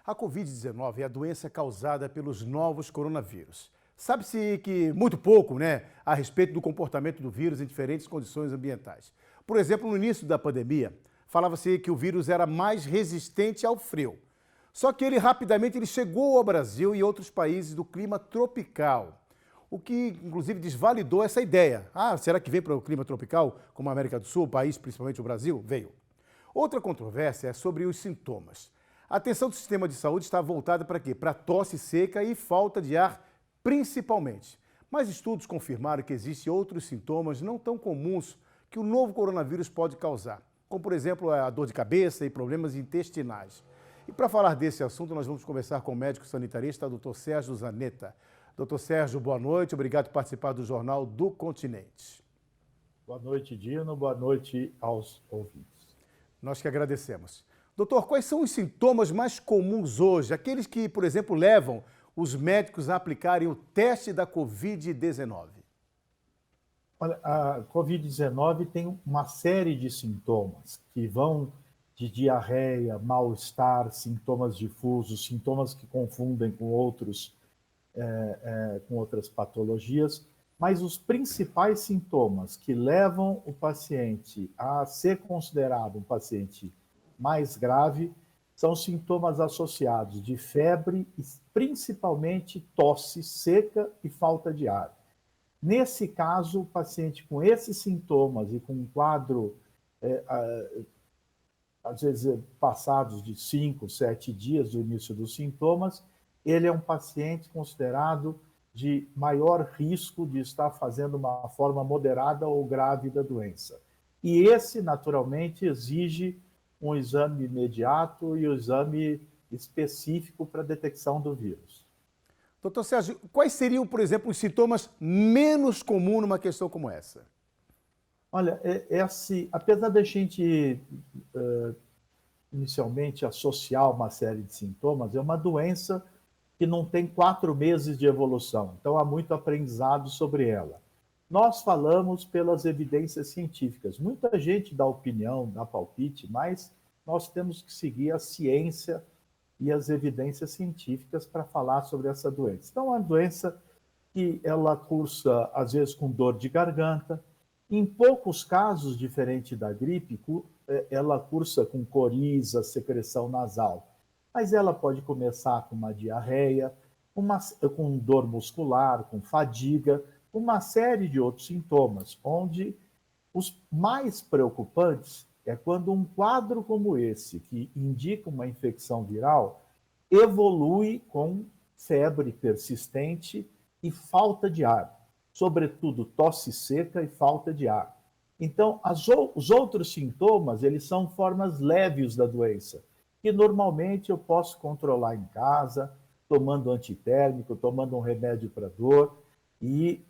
A Covid-19 é a doença causada pelos novos coronavírus. Sabe-se que muito pouco, a respeito do comportamento do vírus em diferentes condições ambientais. Por exemplo, no início da pandemia, falava-se que o vírus era mais resistente ao frio. Só que ele chegou ao Brasil e outros países do clima tropical, o que inclusive desvalidou essa ideia. Ah, será que veio para o clima tropical, como a América do Sul, o país, principalmente o Brasil? Veio. Outra controvérsia é sobre os sintomas. A atenção do sistema de saúde está voltada para quê? Para tosse seca e falta de ar, principalmente. Mas estudos confirmaram que existem outros sintomas não tão comuns que o novo coronavírus pode causar, como, por exemplo, a dor de cabeça e problemas intestinais. E para falar desse assunto, nós vamos conversar com o médico sanitarista, Dr. Sérgio Zanetta. Dr. Sérgio, boa noite. Obrigado por participar do Jornal do Continente. Boa noite, Dino. Boa noite aos ouvintes. Nós que agradecemos. Doutor, quais são os sintomas mais comuns hoje? Aqueles que, por exemplo, levam os médicos a aplicarem o teste da Covid-19. Olha, a Covid-19 tem uma série de sintomas que vão de diarreia, mal-estar, sintomas difusos, sintomas que confundem com com outras patologias, mas os principais sintomas que levam o paciente a ser considerado um paciente mais grave são sintomas associados de febre e principalmente tosse seca e falta de ar. Nesse caso, o paciente com esses sintomas e com um quadro, às vezes passados de 5, 7 dias do início dos sintomas, ele é um paciente considerado de maior risco de estar fazendo uma forma moderada ou grave da doença. E esse, naturalmente, exige um exame imediato e um exame específico para a detecção do vírus. Doutor Sérgio, quais seriam, por exemplo, os sintomas menos comuns numa questão como essa? Olha, apesar da gente inicialmente associar uma série de sintomas, é uma doença que não tem 4 meses de evolução, então há muito aprendizado sobre ela. Nós falamos pelas evidências científicas. Muita gente dá opinião, dá palpite, mas nós temos que seguir a ciência e as evidências científicas para falar sobre essa doença. Então, é uma doença que ela cursa, às vezes, com dor de garganta. Em poucos casos, diferente da gripe, ela cursa com coriza, secreção nasal. Mas ela pode começar com uma diarreia, com dor muscular, com fadiga, uma série de outros sintomas, onde os mais preocupantes é quando um quadro como esse, que indica uma infecção viral, evolui com febre persistente e falta de ar, sobretudo tosse seca e falta de ar. Então, os outros sintomas, eles são formas leves da doença, que normalmente eu posso controlar em casa, tomando antitérmico, tomando um remédio para dor e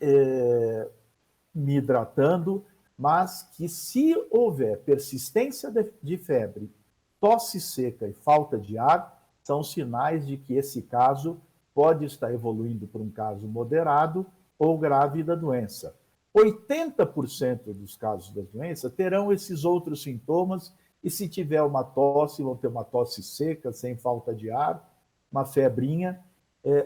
me hidratando, mas que se houver persistência de febre, tosse seca e falta de ar, são sinais de que esse caso pode estar evoluindo para um caso moderado ou grave da doença. 80% dos casos da doença terão esses outros sintomas e se tiver uma tosse, vão ter uma tosse seca, sem falta de ar, uma febrinha.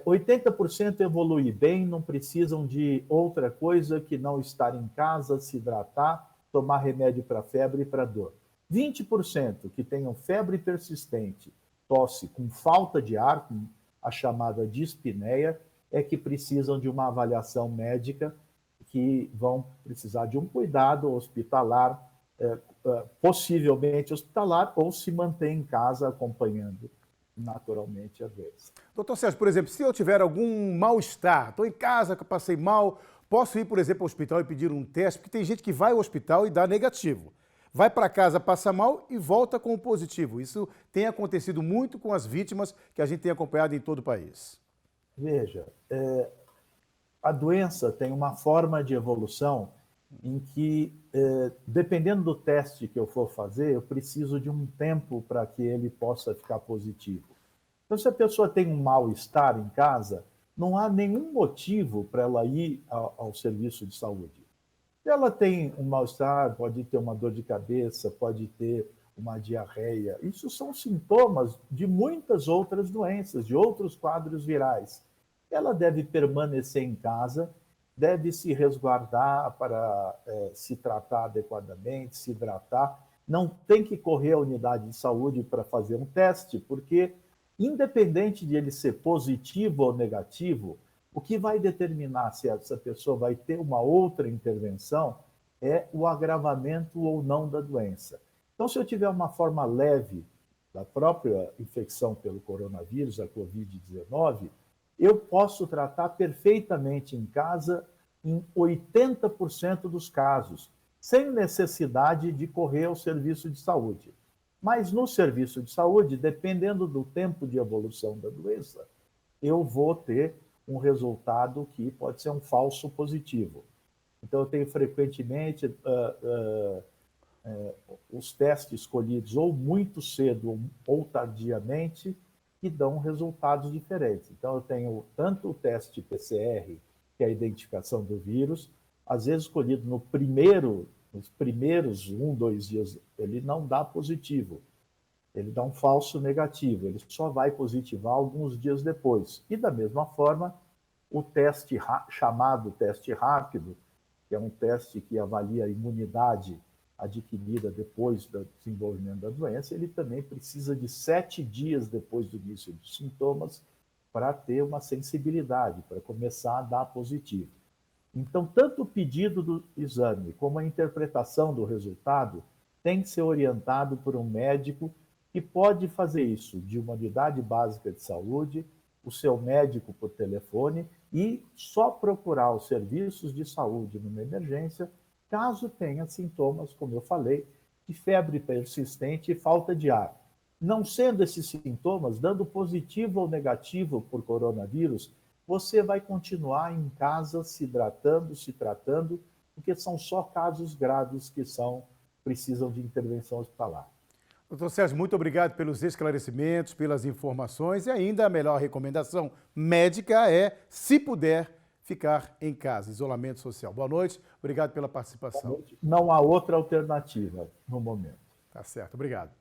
80% evolui bem, não precisam de outra coisa que não estar em casa, se hidratar, tomar remédio para febre e para dor. 20% que tenham febre persistente, tosse com falta de ar, com a chamada dispneia, é que precisam de uma avaliação médica, que vão precisar de um cuidado hospitalar, possivelmente hospitalar, ou se manter em casa acompanhando naturalmente a doença. Doutor Sérgio, por exemplo, se eu tiver algum mal-estar, estou em casa, passei mal, posso ir, por exemplo, ao hospital e pedir um teste? Porque tem gente que vai ao hospital e dá negativo. Vai para casa, passa mal e volta com o positivo. Isso tem acontecido muito com as vítimas que a gente tem acompanhado em todo o país. Veja, a doença tem uma forma de evolução em que, dependendo do teste que eu for fazer, eu preciso de um tempo para que ele possa ficar positivo. Então, se a pessoa tem um mal-estar em casa, não há nenhum motivo para ela ir ao serviço de saúde. Se ela tem um mal-estar, pode ter uma dor de cabeça, pode ter uma diarreia. Isso são sintomas de muitas outras doenças, de outros quadros virais. Ela deve permanecer em casa, deve se resguardar para se tratar adequadamente, se hidratar. Não tem que correr à unidade de saúde para fazer um teste, porque, independente de ele ser positivo ou negativo, o que vai determinar se essa pessoa vai ter uma outra intervenção é o agravamento ou não da doença. Então, se eu tiver uma forma leve da própria infecção pelo coronavírus, a Covid-19, eu posso tratar perfeitamente em casa em 80% dos casos, sem necessidade de correr ao serviço de saúde. Mas no serviço de saúde, dependendo do tempo de evolução da doença, eu vou ter um resultado que pode ser um falso positivo. Então, eu tenho frequentemente os testes escolhidos ou muito cedo ou tardiamente que dão resultados diferentes. Então, eu tenho tanto o teste PCR, que é a identificação do vírus, às vezes escolhido nos primeiros 2 dias, ele não dá positivo, ele dá um falso negativo, ele só vai positivar alguns dias depois. E da mesma forma, o teste chamado teste rápido, que é um teste que avalia a imunidade adquirida depois do desenvolvimento da doença, ele também precisa de 7 dias depois do início dos sintomas para ter uma sensibilidade, para começar a dar positivo. Então, tanto o pedido do exame como a interpretação do resultado tem que ser orientado por um médico que pode fazer isso de uma unidade básica de saúde, o seu médico por telefone e só procurar os serviços de saúde numa emergência caso tenha sintomas, como eu falei, de febre persistente e falta de ar. Não sendo esses sintomas, dando positivo ou negativo por coronavírus, você vai continuar em casa se hidratando, se tratando, porque são só casos graves que precisam de intervenção hospitalar. Doutor Sérgio, muito obrigado pelos esclarecimentos, pelas informações e ainda a melhor recomendação médica é, se puder, ficar em casa, isolamento social. Boa noite, obrigado pela participação. Não há outra alternativa no momento. Tá certo, obrigado.